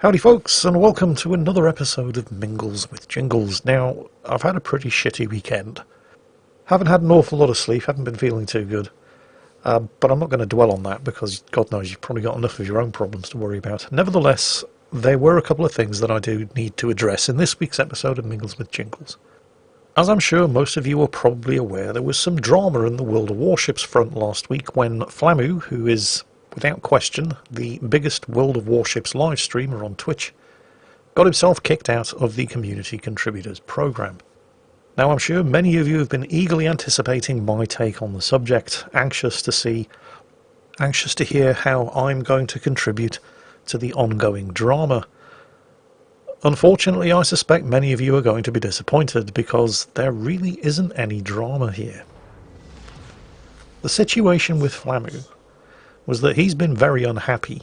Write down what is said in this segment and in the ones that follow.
Howdy folks, and welcome to another episode of Mingles with Jingles. Now, I've had a pretty shitty weekend. Haven't had an awful lot of sleep, haven't been feeling too good. But I'm not going to dwell on that because God knows you've probably got enough of your own problems to worry about. Nevertheless, there were a couple of things that I do need to address in this week's episode of Mingles with Jingles. As I'm sure most of you are probably aware, there was some drama in the World of Warships front last week when Flamu, who is without question the biggest World of Warships live streamer on Twitch, got himself kicked out of the Community Contributors Programme. Now, I'm sure many of you have been eagerly anticipating my take on the subject, anxious to hear how I'm going to contribute to the ongoing drama. Unfortunately, I suspect many of you are going to be disappointed because there really isn't any drama here. The situation with Flamu was that he's been very unhappy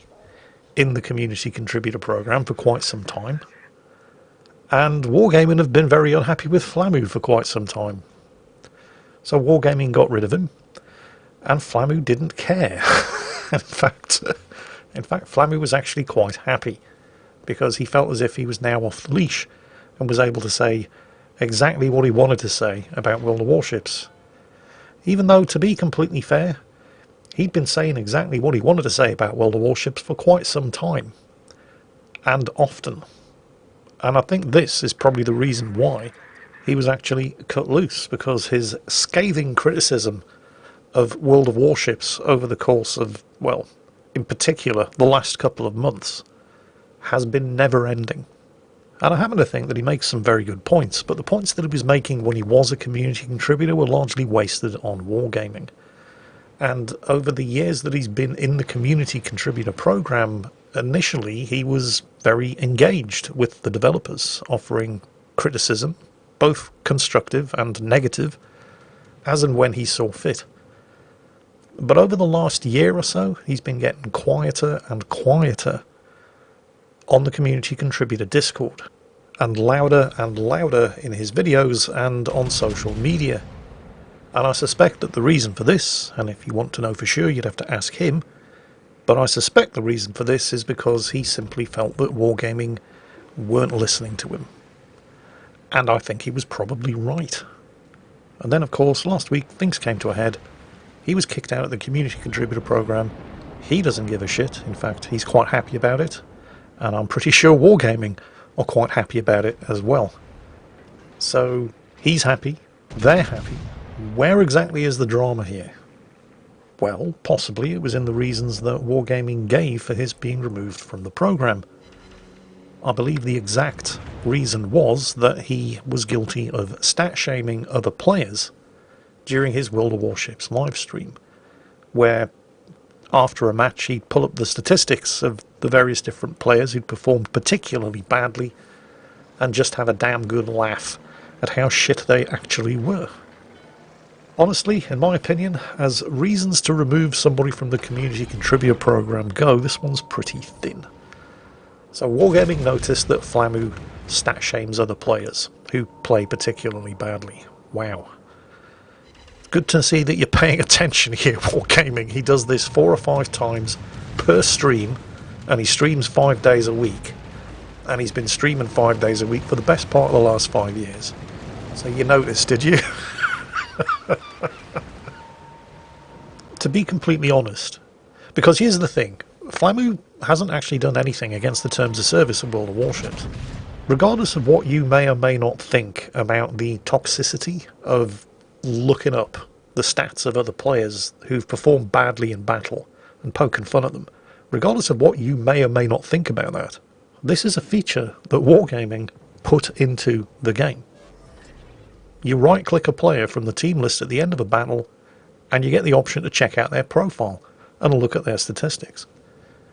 in the Community Contributor Programme for quite some time, and Wargaming have been very unhappy with Flamu for quite some time. So Wargaming got rid of him, and Flamu didn't care. in fact, Flamu was actually quite happy, because he felt as if he was now off the leash and was able to say exactly what he wanted to say about World of Warships. Even though, to be completely fair, he'd been saying exactly what he wanted to say about World of Warships for quite some time, and often. And I think this is probably the reason why he was actually cut loose, because his scathing criticism of World of Warships over the course of, well, in particular, the last couple of months, has been never-ending. And I happen to think that he makes some very good points, but the points that he was making when he was a community contributor were largely wasted on Wargaming. And over the years that he's been in the Community Contributor Programme, initially he was very engaged with the developers, offering criticism, both constructive and negative, as and when he saw fit. But over the last year or so, he's been getting quieter and quieter on the Community Contributor Discord, and louder in his videos and on social media. And I suspect that the reason for this, and if you want to know for sure you'd have to ask him, but I suspect the reason for this is because he simply felt that Wargaming weren't listening to him. And I think he was probably right. And then, of course, last week things came to a head. He was kicked out of the Community Contributor Programme. He doesn't give a shit. In fact, he's quite happy about it. And I'm pretty sure Wargaming are quite happy about it as well. So, he's happy. They're happy. Where exactly is the drama here? Well, possibly it was in the reasons that Wargaming gave for his being removed from the programme. I believe the exact reason was that he was guilty of stat-shaming other players during his World of Warships livestream, where after a match he'd pull up the statistics of the various different players who'd performed particularly badly and just have a damn good laugh at how shit they actually were. Honestly, in my opinion, as reasons to remove somebody from the Community Contributor Programme go, this one's pretty thin. So Wargaming noticed that Flamu stat shames other players who play particularly badly. Wow. Good to see that you're paying attention here, Wargaming. He does this 4 or 5 times per stream, and he streams 5 days a week. And he's been streaming 5 days a week for the best part of the last 5 years. So you noticed, did you? To be completely honest, because here's the thing, Flamu hasn't actually done anything against the terms of service of World of Warships. Regardless of what you may or may not think about the toxicity of looking up the stats of other players who've performed badly in battle and poking fun at them, regardless of what you may or may not think about that, this is a feature that Wargaming put into the game. You right-click a player from the team list at the end of a battle, and you get the option to check out their profile and look at their statistics.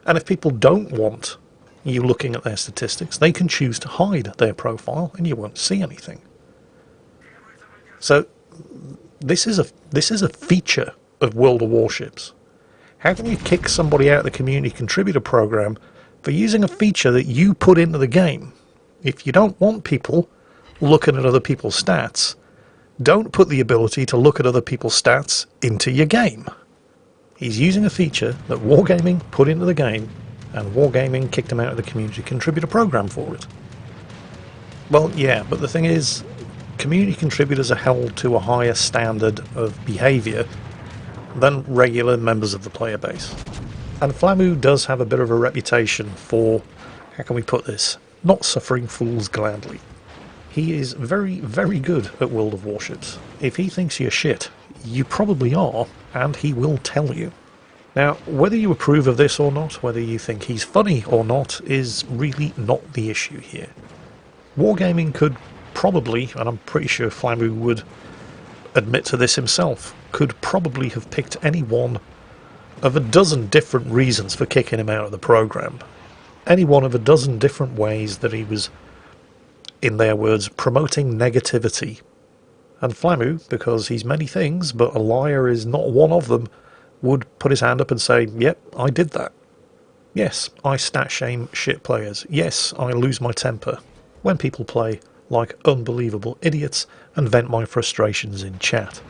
And if people don't want you looking at their statistics, they can choose to hide their profile, and you won't see anything. So this is a feature of World of Warships. How can you kick somebody out of the Community Contributor Programme for using a feature that you put into the game? If you don't want people looking at other people's stats, don't put the ability to look at other people's stats into your game. He's using a feature that Wargaming put into the game and Wargaming kicked him out of the community contributor program for it. Well, yeah, but the thing is, community contributors are held to a higher standard of behaviour than regular members of the player base. And Flamu does have a bit of a reputation for, how can we put this, not suffering fools gladly. He is very, very good at World of Warships. If he thinks you're shit, you probably are, and he will tell you. Now, whether you approve of this or not, whether you think he's funny or not, is really not the issue here. Wargaming could probably, and I'm pretty sure Flamu would admit to this himself, could probably have picked any one of a dozen different reasons for kicking him out of the program. Any one of a dozen different ways that he was, in their words, promoting negativity. And Flamu, because he's many things, but a liar is not one of them, would put his hand up and say, yep, I did that. Yes, I stat shame shit players. Yes, I lose my temper when people play like unbelievable idiots and vent my frustrations in chat.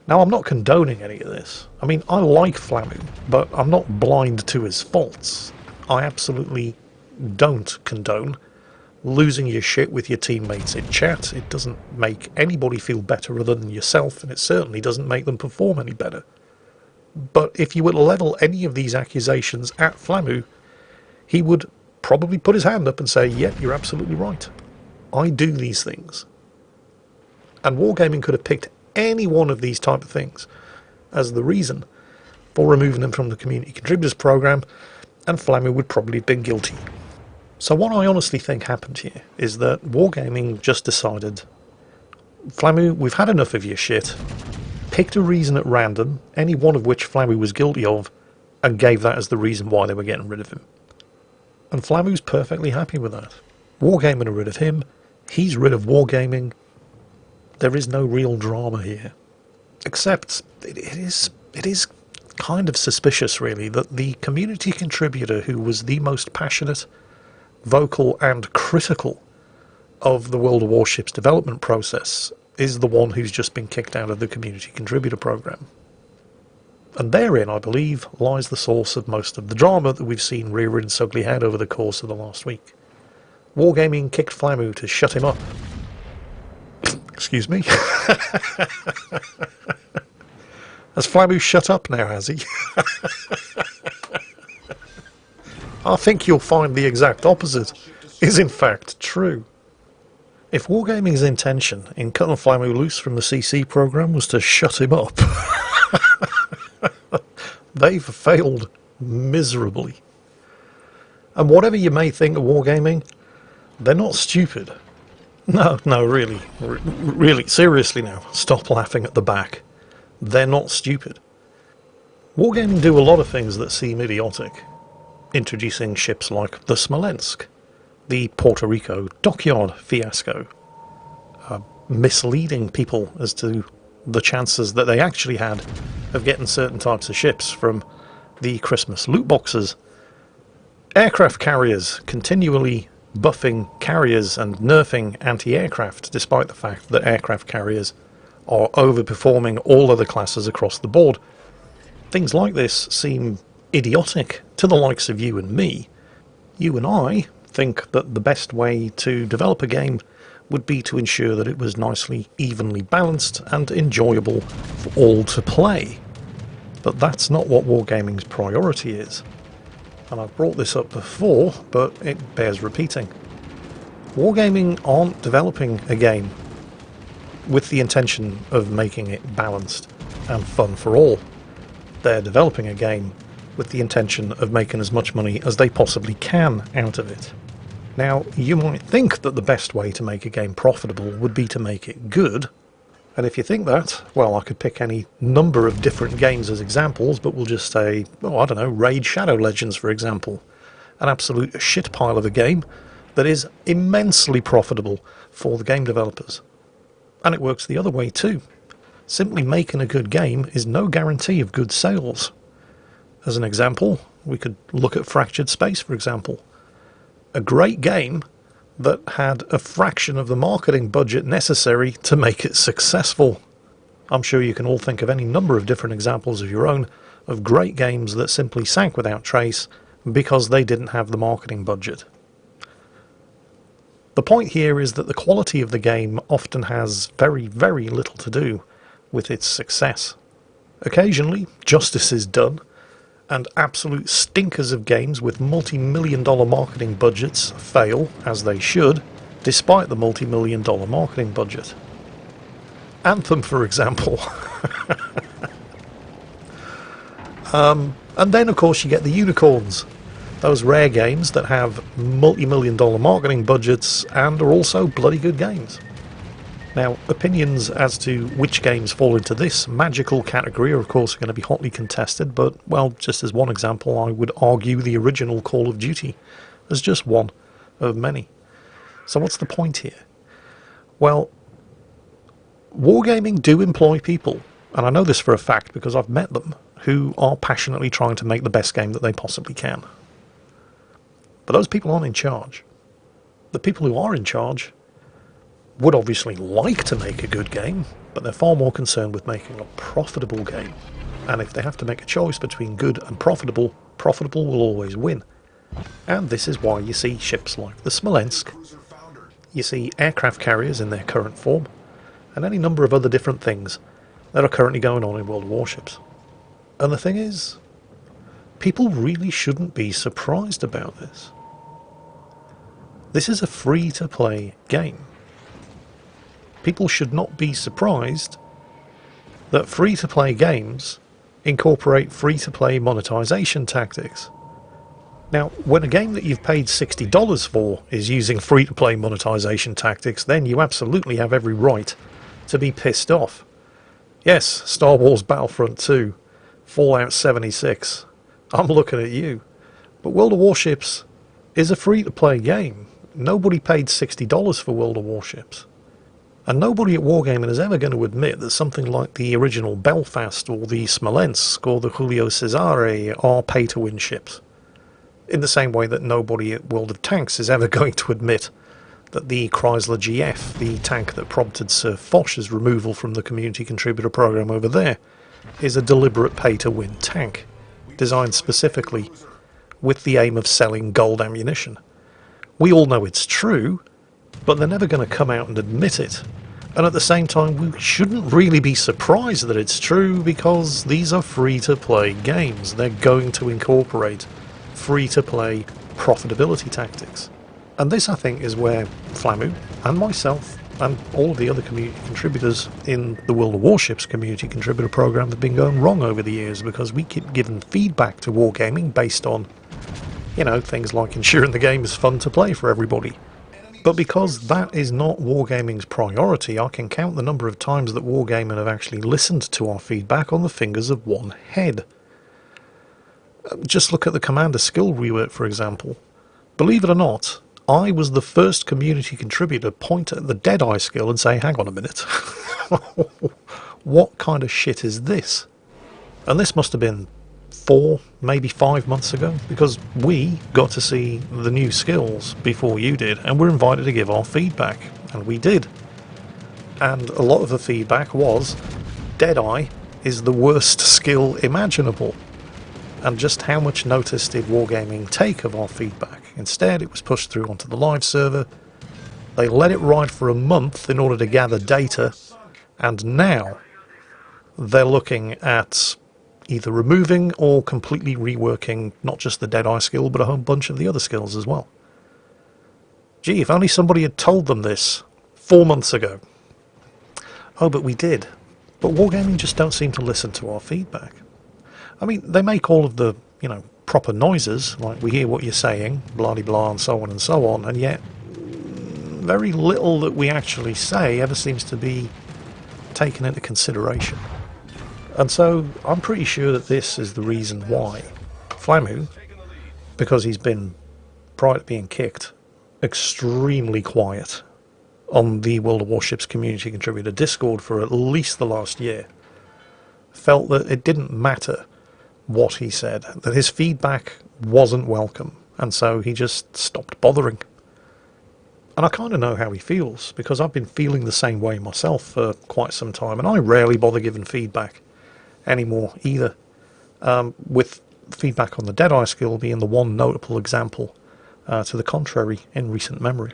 Now, I'm not condoning any of this. I mean, I like Flamu, but I'm not blind to his faults. I absolutely don't condone losing your shit with your teammates in chat. It doesn't make anybody feel better other than yourself, and it certainly doesn't make them perform any better. But if you were to level any of these accusations at Flamu, he would probably put his hand up and say, yep, you're absolutely right. I do these things. And Wargaming could have picked any one of these type of things as the reason for removing them from the community contributors program, and Flamu would probably have been guilty. So what I honestly think happened here is that Wargaming just decided, Flamu, we've had enough of your shit, picked a reason at random, any one of which Flamu was guilty of, and gave that as the reason why they were getting rid of him. And Flamu's perfectly happy with that. Wargaming are rid of him, he's rid of Wargaming. There is no real drama here. Except it is kind of suspicious, really, that the community contributor who was the most passionate, vocal and critical of the World of Warships development process is the one who's just been kicked out of the community contributor program. And therein, I believe, lies the source of most of the drama that we've seen rear its ugly head over the course of the last week. Wargaming kicked Flamu to shut him up. Excuse me. Has Flamu shut up now, has he? I think you'll find the exact opposite is in fact true. If Wargaming's intention in cutting Flamu loose from the CC program was to shut him up, they've failed miserably. And whatever you may think of Wargaming, they're not stupid. No, really, really, seriously now, stop laughing at the back. They're not stupid. Wargaming do a lot of things that seem idiotic. Introducing ships like the Smolensk, the Puerto Rico dockyard fiasco, misleading people as to the chances that they actually had of getting certain types of ships from the Christmas loot boxes, aircraft carriers continually buffing carriers and nerfing anti-aircraft despite the fact that aircraft carriers are overperforming all other classes across the board. Things like this seem idiotic to the likes of you and me. You and I think that the best way to develop a game would be to ensure that it was nicely, evenly balanced and enjoyable for all to play. But that's not what Wargaming's priority is. And I've brought this up before, but it bears repeating. Wargaming aren't developing a game with the intention of making it balanced and fun for all. They're developing a game with the intention of making as much money as they possibly can out of it. Now, you might think that the best way to make a game profitable would be to make it good, and if you think that, well, I could pick any number of different games as examples, but we'll just say, oh, I don't know, Raid Shadow Legends, for example. An absolute shit pile of a game that is immensely profitable for the game developers. And it works the other way too. Simply making a good game is no guarantee of good sales. As an example, we could look at Fractured Space, for example. A great game that had a fraction of the marketing budget necessary to make it successful. I'm sure you can all think of any number of different examples of your own of great games that simply sank without trace because they didn't have the marketing budget. The point here is that the quality of the game often has very, very little to do with its success. Occasionally, justice is done, and absolute stinkers of games with multi-million-dollar marketing budgets fail, as they should, despite the multi-million-dollar marketing budget. Anthem, for example. And then, of course, you get the unicorns. Those rare games that have multi-million-dollar marketing budgets and are also bloody good games. Now, opinions as to which games fall into this magical category are, of course, going to be hotly contested, but, well, just as one example, I would argue the original Call of Duty as just one of many. So what's the point here? Well, wargaming do employ people, and I know this for a fact because I've met them, who are passionately trying to make the best game that they possibly can. But those people aren't in charge. The people who are in charge would obviously like to make a good game, but they're far more concerned with making a profitable game. And if they have to make a choice between good and profitable, profitable will always win. And this is why you see ships like the Smolensk, you see aircraft carriers in their current form, and any number of other different things that are currently going on in World of Warships. And the thing is, people really shouldn't be surprised about this. This is a free-to-play game. People should not be surprised that free-to-play games incorporate free-to-play monetization tactics. Now, when a game that you've paid $60 for is using free-to-play monetization tactics, then you absolutely have every right to be pissed off. Yes, Star Wars Battlefront 2, Fallout 76, I'm looking at you. But World of Warships is a free-to-play game. Nobody paid $60 for World of Warships. And nobody at Wargaming is ever going to admit that something like the original Belfast or the Smolensk or the Julio Cesare are pay-to-win ships. In the same way that nobody at World of Tanks is ever going to admit that the Chrysler GF, the tank that prompted Sir Foch's removal from the community contributor program over there, is a deliberate pay-to-win tank, designed specifically with the aim of selling gold ammunition. We all know it's true, but they're never going to come out and admit it. And at the same time, we shouldn't really be surprised that it's true, because these are free-to-play games. They're going to incorporate free-to-play profitability tactics. And this, I think, is where Flamu and myself and all of the other community contributors in the World of Warships community contributor program have been going wrong over the years, because we keep giving feedback to Wargaming based on, you know, things like ensuring the game is fun to play for everybody. But because that is not Wargaming's priority, I can count the number of times that Wargaming have actually listened to our feedback on the fingers of one head. Just look at the Commander skill rework, for example. Believe it or not, I was the first community contributor to point at the Deadeye skill and say, hang on a minute, what kind of shit is this? And this must have been 4, maybe 5 months ago, because we got to see the new skills before you did, and were invited to give our feedback, and we did. And a lot of the feedback was, Deadeye is the worst skill imaginable. And just how much notice did Wargaming take of our feedback? Instead, it was pushed through onto the live server. They let it ride for a month in order to gather data, and now they're looking at either removing or completely reworking not just the Deadeye skill, but a whole bunch of the other skills as well. Gee, if only somebody had told them this 4 months ago. Oh, but we did. But Wargaming just don't seem to listen to our feedback. I mean, they make all of the, you know, proper noises, like we hear what you're saying, blah-de-blah, and so on, and yet very little that we actually say ever seems to be taken into consideration. And so I'm pretty sure that this is the reason why Flamu, because he's been, prior to being kicked, extremely quiet on the World of Warships community contributor Discord for at least the last year, felt that it didn't matter what he said, that his feedback wasn't welcome, and so he just stopped bothering. And I kind of know how he feels, because I've been feeling the same way myself for quite some time, and I rarely bother giving feedback anymore either, with feedback on the Deadeye skill being the one notable example to the contrary in recent memory.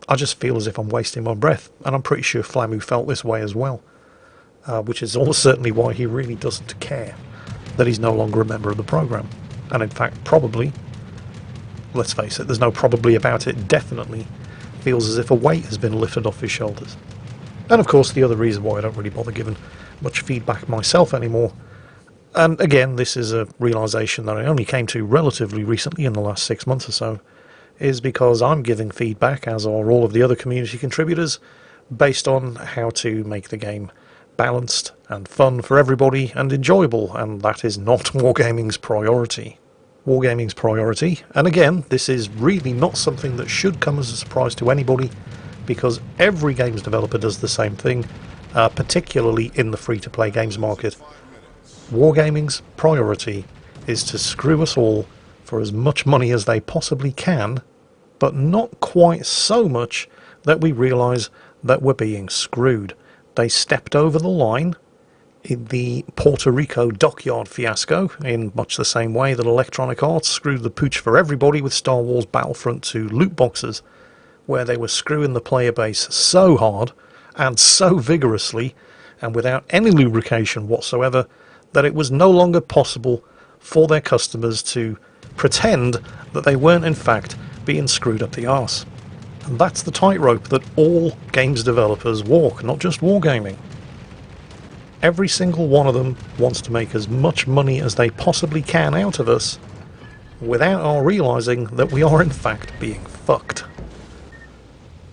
I just feel as if I'm wasting my breath, and I'm pretty sure Flamu felt this way as well, which is almost certainly why he really doesn't care that he's no longer a member of the program. And in fact, probably, let's face it, there's no probably about it, definitely feels as if a weight has been lifted off his shoulders. And of course, the other reason why I don't really bother giving much feedback myself anymore, and again, this is a realisation that I only came to relatively recently in the last 6 months or so, is because I'm giving feedback, as are all of the other community contributors, based on how to make the game balanced and fun for everybody and enjoyable, and that is not Wargaming's priority. Wargaming's priority, and again, this is really not something that should come as a surprise to anybody, because every games developer does the same thing, particularly in the free-to-play games market. Wargaming's priority is to screw us all for as much money as they possibly can, but not quite so much that we realise that we're being screwed. They stepped over the line in the Puerto Rico dockyard fiasco in much the same way that Electronic Arts screwed the pooch for everybody with Star Wars Battlefront 2 loot boxes, where they were screwing the player base so hard and so vigorously and without any lubrication whatsoever that it was no longer possible for their customers to pretend that they weren't in fact being screwed up the arse. And that's the tightrope that all games developers walk, not just Wargaming. Every single one of them wants to make as much money as they possibly can out of us without our realising that we are in fact being fucked.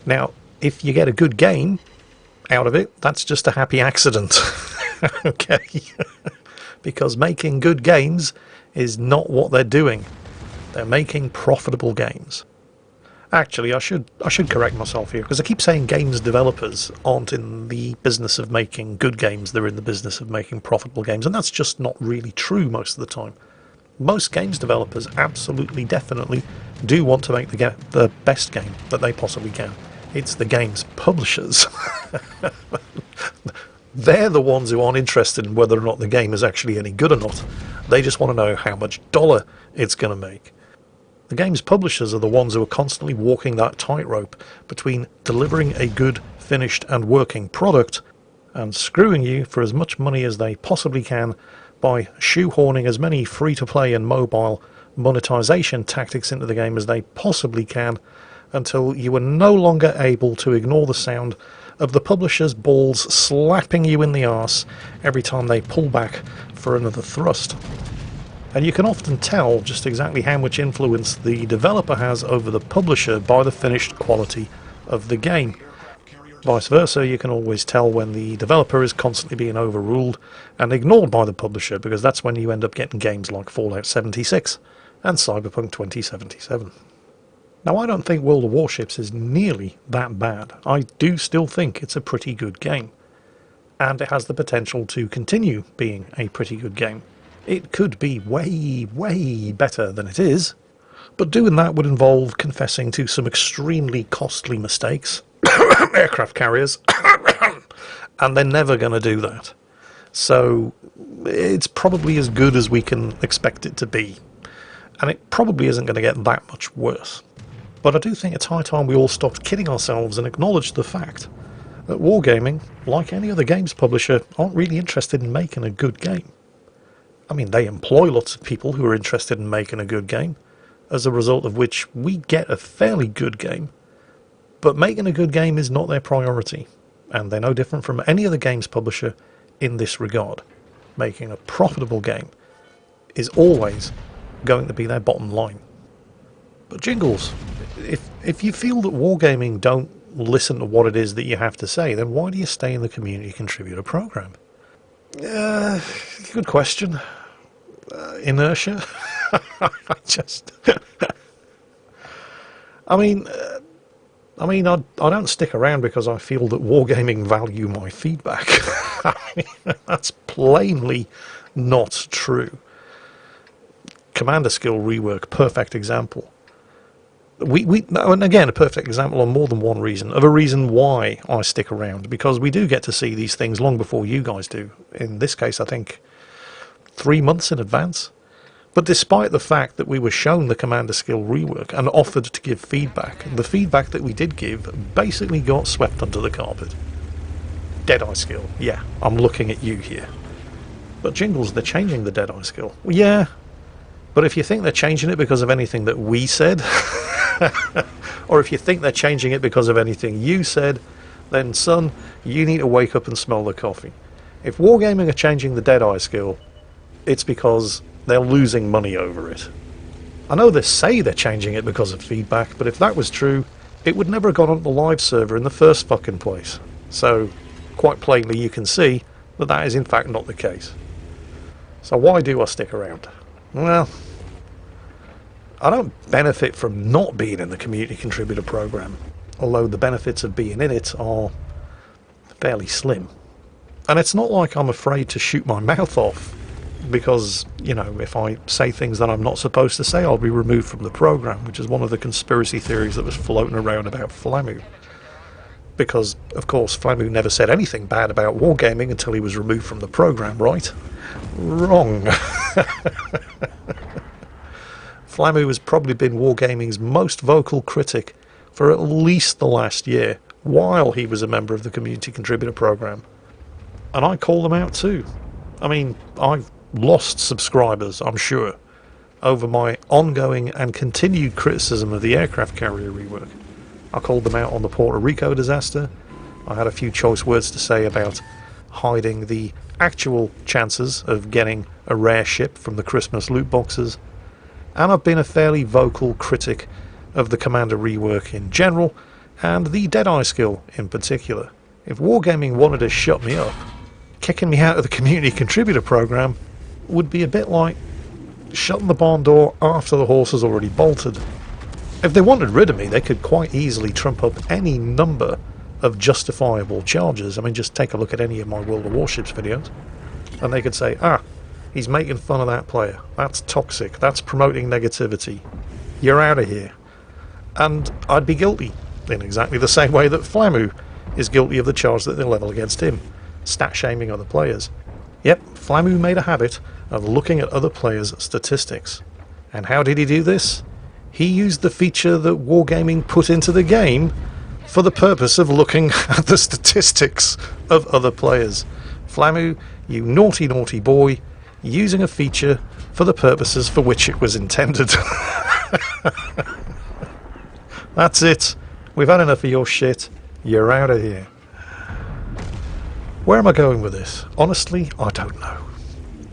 Now, if you get a good game out of it, that's just a happy accident. Okay? Because making good games is not what they're doing. They're making profitable games. Actually, I should correct myself here, because I keep saying games developers aren't in the business of making good games, they're in the business of making profitable games, and that's just not really true most of the time. Most games developers absolutely, definitely do want to make the best game that they possibly can. It's the game's publishers. They're the ones who aren't interested in whether or not the game is actually any good or not. They just want to know how much dollar it's going to make. The game's publishers are the ones who are constantly walking that tightrope between delivering a good, finished and working product and screwing you for as much money as they possibly can by shoehorning as many free-to-play and mobile monetization tactics into the game as they possibly can until you are no longer able to ignore the sound of the publisher's balls slapping you in the arse every time they pull back for another thrust. And you can often tell just exactly how much influence the developer has over the publisher by the finished quality of the game. Vice versa, you can always tell when the developer is constantly being overruled and ignored by the publisher, because that's when you end up getting games like Fallout 76 and Cyberpunk 2077. Now, I don't think World of Warships is nearly that bad. I do still think it's a pretty good game, and it has the potential to continue being a pretty good game. It could be way, way better than it is, but doing that would involve confessing to some extremely costly mistakes, aircraft carriers, and they're never going to do that. So it's probably as good as we can expect it to be, and it probably isn't going to get that much worse. But I do think it's high time we all stopped kidding ourselves and acknowledged the fact that Wargaming, like any other games publisher, aren't really interested in making a good game. I mean, they employ lots of people who are interested in making a good game, as a result of which we get a fairly good game. But making a good game is not their priority, and they're no different from any other games publisher in this regard. Making a profitable game is always going to be their bottom line. But Jingles, if you feel that Wargaming don't listen to what it is that you have to say, then why do you stay in the community contributor program? Good question. Inertia? I don't stick around because I feel that Wargaming value my feedback. I mean, that's plainly not true. Commander skill rework, perfect example. And again, a perfect example on more than one reason, of a reason why I stick around, because we do get to see these things long before you guys do. In this case, I think 3 months in advance. But despite the fact that we were shown the commander skill rework and offered to give feedback, the feedback that we did give basically got swept under the carpet. Deadeye skill, yeah, I'm looking at you here. But Jingles, they're changing the Deadeye skill. Well, yeah, but if you think they're changing it because of anything that we said, or if you think they're changing it because of anything you said, then son, you need to wake up and smell the coffee. If Wargaming are changing the Deadeye skill, it's because they're losing money over it. I know they say they're changing it because of feedback, but if that was true, it would never have gone on the live server in the first fucking place. So, quite plainly you can see that that is in fact not the case. So why do I stick around? Well, I don't benefit from not being in the community contributor program, although the benefits of being in it are fairly slim. And it's not like I'm afraid to shoot my mouth off, because, you know, if I say things that I'm not supposed to say, I'll be removed from the program, which is one of the conspiracy theories that was floating around about Flamu. Because, of course, Flamu never said anything bad about Wargaming until he was removed from the program, right? Wrong. Flamu has probably been Wargaming's most vocal critic for at least the last year, while he was a member of the community contributor program. And I call them out too. I mean, I've lost subscribers, I'm sure, over my ongoing and continued criticism of the aircraft carrier rework. I called them out on the Puerto Rico disaster. I had a few choice words to say about hiding the actual chances of getting a rare ship from the Christmas loot boxes. And I've been a fairly vocal critic of the Commander rework in general, and the Deadeye skill in particular. If Wargaming wanted to shut me up, kicking me out of the community contributor program would be a bit like shutting the barn door after the horse has already bolted. If they wanted rid of me, they could quite easily trump up any number of justifiable charges. I mean, just take a look at any of my World of Warships videos, and they could say, he's making fun of that player, that's toxic, that's promoting negativity, you're out of here. And I'd be guilty, in exactly the same way that Flamu is guilty of the charge that they level against him, stat shaming other players. Yep, Flamu made a habit of looking at other players' statistics. And how did he do this? He used the feature that Wargaming put into the game for the purpose of looking at the statistics of other players. Flamu, you naughty, naughty boy, using a feature for the purposes for which it was intended. That's it. We've had enough of your shit. You're out of here. Where am I going with this? Honestly, I don't know.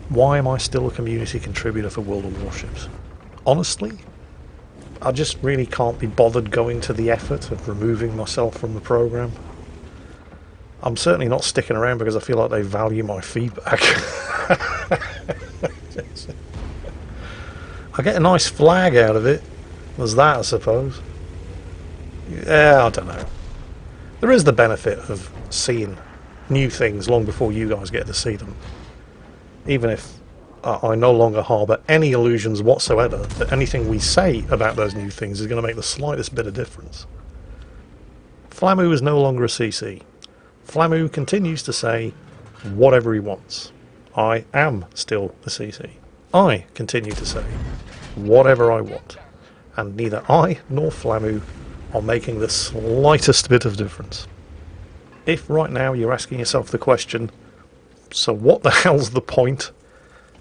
Why am I still a community contributor for World of Warships? Honestly, I just really can't be bothered going to the effort of removing myself from the program. I'm certainly not sticking around because I feel like they value my feedback. I get a nice flag out of it. There's that, I suppose. Yeah, I don't know. There is the benefit of seeing new things long before you guys get to see them. Even if I no longer harbour any illusions whatsoever that anything we say about those new things is going to make the slightest bit of difference. Flamu is no longer a CC. Flamu continues to say whatever he wants. I am still the CC. I continue to say whatever I want. And neither I nor Flamu are making the slightest bit of difference. If right now you're asking yourself the question, so what the hell's the point?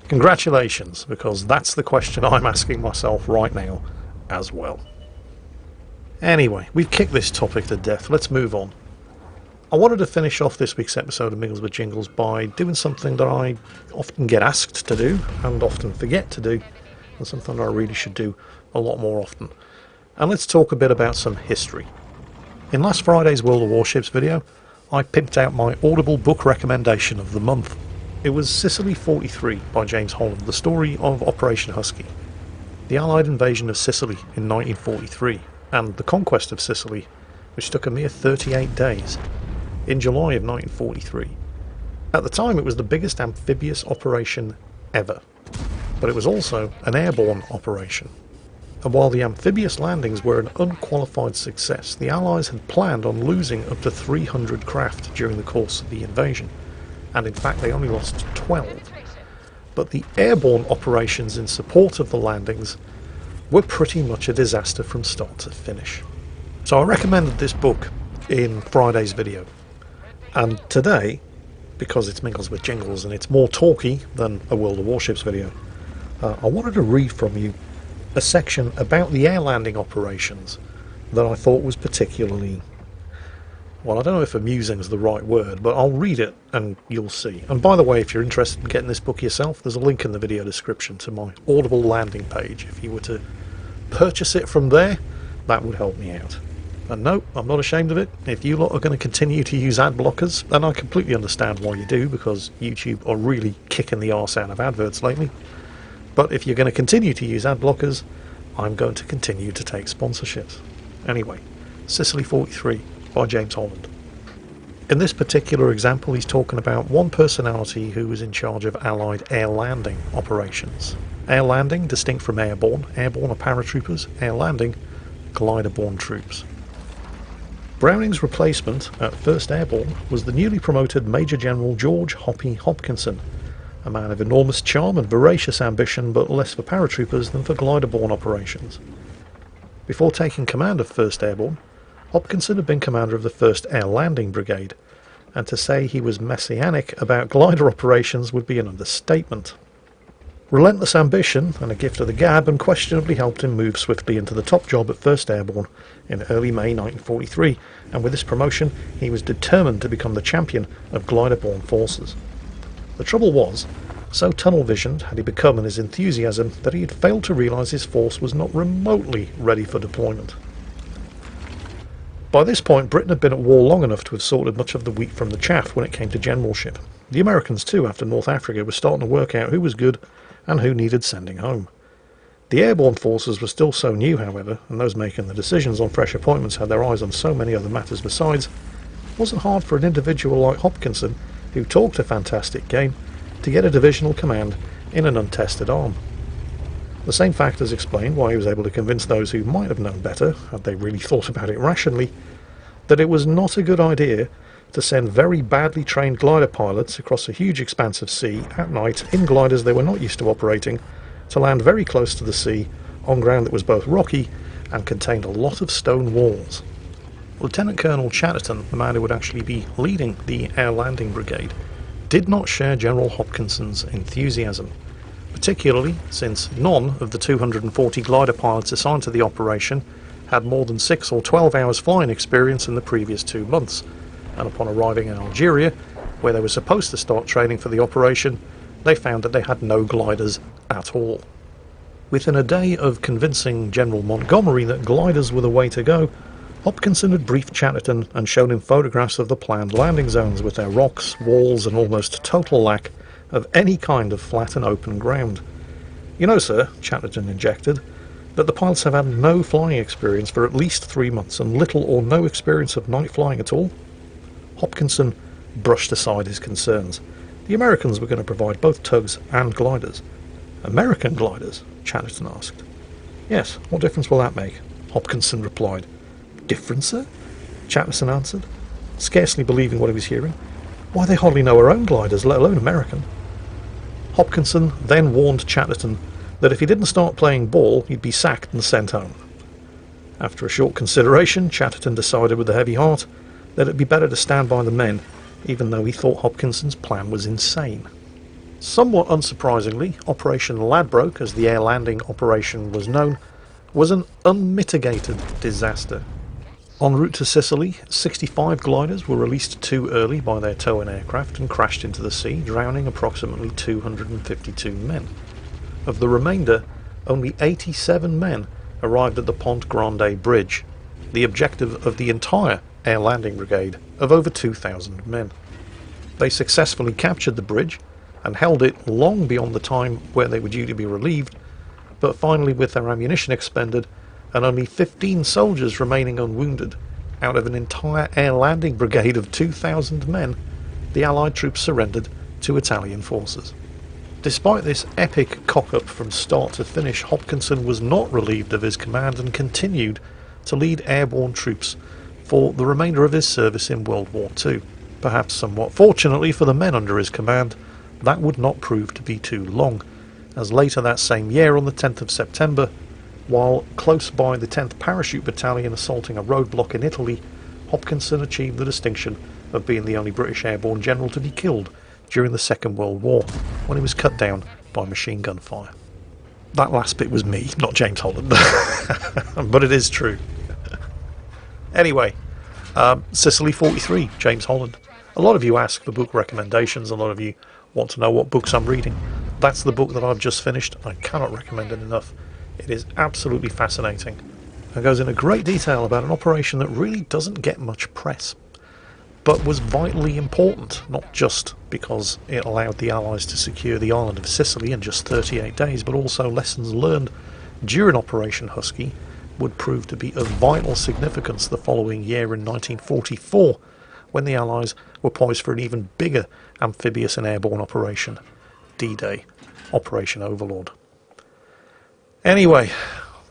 Congratulations, because that's the question I'm asking myself right now as well. Anyway, we've kicked this topic to death. Let's move on. I wanted to finish off this week's episode of Mingles with Jingles by doing something that I often get asked to do and often forget to do, and something that I really should do a lot more often. And let's talk a bit about some history. In last Friday's World of Warships video, I pimped out my Audible book recommendation of the month. It was Sicily 43 by James Holland, the story of Operation Husky, the Allied invasion of Sicily in 1943, and the conquest of Sicily, which took a mere 38 days, in July of 1943. At the time it was the biggest amphibious operation ever, but it was also an airborne operation. And while the amphibious landings were an unqualified success, the Allies had planned on losing up to 300 craft during the course of the invasion, and in fact they only lost 12. but the airborne operations in support of the landings were pretty much a disaster from start to finish. So I recommended this book in Friday's video, and today, because it's Mingles with Jingles and it's more talky than a World of Warships video, I wanted to read from you a section about the air landing operations that I thought was particularly, well, I don't know if amusing is the right word, but I'll read it and you'll see. And by the way, if you're interested in getting this book yourself, there's a link in the video description to my Audible landing page. If you were to purchase it from there, that would help me out. And no, I'm not ashamed of it. If you lot are going to continue to use ad blockers, and I completely understand why you do, because YouTube are really kicking the arse out of adverts lately. But if you're going to continue to use ad blockers, I'm going to continue to take sponsorships. Anyway, Sicily 43 by James Holland. In this particular example, he's talking about one personality who was in charge of Allied air landing operations. Air landing, distinct from airborne. Airborne are paratroopers. Air landing, glider-borne troops. Browning's replacement at 1st Airborne was the newly promoted Major General George Hoppy Hopkinson, a man of enormous charm and voracious ambition, but less for paratroopers than for glider-borne operations. Before taking command of 1st Airborne, Hopkinson had been commander of the 1st Air Landing Brigade, and to say he was messianic about glider operations would be an understatement. Relentless ambition and a gift of the gab unquestionably helped him move swiftly into the top job at 1st Airborne in early May 1943, and with this promotion he was determined to become the champion of glider-borne forces. The trouble was, so tunnel-visioned had he become in his enthusiasm that he had failed to realise his force was not remotely ready for deployment. By this point, Britain had been at war long enough to have sorted much of the wheat from the chaff when it came to generalship. The Americans too, after North Africa, were starting to work out who was good and who needed sending home. The airborne forces were still so new, however, and those making the decisions on fresh appointments had their eyes on so many other matters besides. It wasn't hard for an individual like Hopkinson, who talked a fantastic game, to get a divisional command in an untested arm. The same factors explain why he was able to convince those who might have known better, had they really thought about it rationally, that it was not a good idea to send very badly trained glider pilots across a huge expanse of sea at night in gliders they were not used to operating, to land very close to the sea on ground that was both rocky and contained a lot of stone walls. Lieutenant Colonel Chatterton, the man who would actually be leading the Air Landing Brigade, did not share General Hopkinson's enthusiasm, particularly since none of the 240 glider pilots assigned to the operation had more than 6 or 12 hours flying experience in the previous 2 months, and upon arriving in Algeria, where they were supposed to start training for the operation, they found that they had no gliders at all. Within a day of convincing General Montgomery that gliders were the way to go, Hopkinson had briefed Chatterton and shown him photographs of the planned landing zones with their rocks, walls and almost total lack of any kind of flat and open ground. "You know, sir," Chatterton injected, "that the pilots have had no flying experience for at least 3 months and little or no experience of night flying at all." Hopkinson brushed aside his concerns. The Americans were going to provide both tugs and gliders. "American gliders?" Chatterton asked. "Yes, what difference will that make?" Hopkinson replied. "Difference, sir?" Chatterton answered, scarcely believing what he was hearing. "Why, they hardly know our own gliders, let alone American." Hopkinson then warned Chatterton that if he didn't start playing ball, he'd be sacked and sent home. After a short consideration, Chatterton decided with a heavy heart that it'd be better to stand by the men, even though he thought Hopkinson's plan was insane. Somewhat unsurprisingly, Operation Ladbroke, as the air landing operation was known, was an unmitigated disaster. En route to Sicily, 65 gliders were released too early by their towing aircraft and crashed into the sea, drowning approximately 252 men. Of the remainder, only 87 men arrived at the Pont Grande Bridge, the objective of the entire Air Landing Brigade of over 2,000 men. They successfully captured the bridge and held it long beyond the time where they were due to be relieved, but finally, with their ammunition expended and only 15 soldiers remaining unwounded, out of an entire air landing brigade of 2,000 men, the Allied troops surrendered to Italian forces. Despite this epic cock-up from start to finish, Hopkinson was not relieved of his command and continued to lead airborne troops for the remainder of his service in World War II. Perhaps somewhat fortunately for the men under his command, that would not prove to be too long, as later that same year, on the 10th of September, while close by the 10th Parachute Battalion assaulting a roadblock in Italy, Hopkinson achieved the distinction of being the only British airborne general to be killed during the Second World War, when he was cut down by machine gun fire. That last bit was me, not James Holland, but it is true. Anyway, Sicily 43, James Holland. A lot of you ask for book recommendations, a lot of you want to know what books I'm reading. That's the book that I've just finished. I cannot recommend it enough. It is absolutely fascinating. It goes into great detail about an operation that really doesn't get much press, but was vitally important, not just because it allowed the Allies to secure the island of Sicily in just 38 days, but also lessons learned during Operation Husky would prove to be of vital significance the following year in 1944, when the Allies were poised for an even bigger amphibious and airborne operation, D-Day, Operation Overlord. Anyway,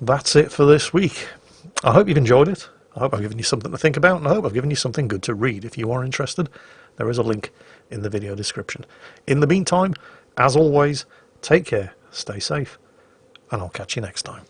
that's it for this week. I hope you've enjoyed it. I hope I've given you something to think about, and I hope I've given you something good to read. If you are interested, there is a link in the video description. In the meantime, as always, take care, stay safe, and I'll catch you next time.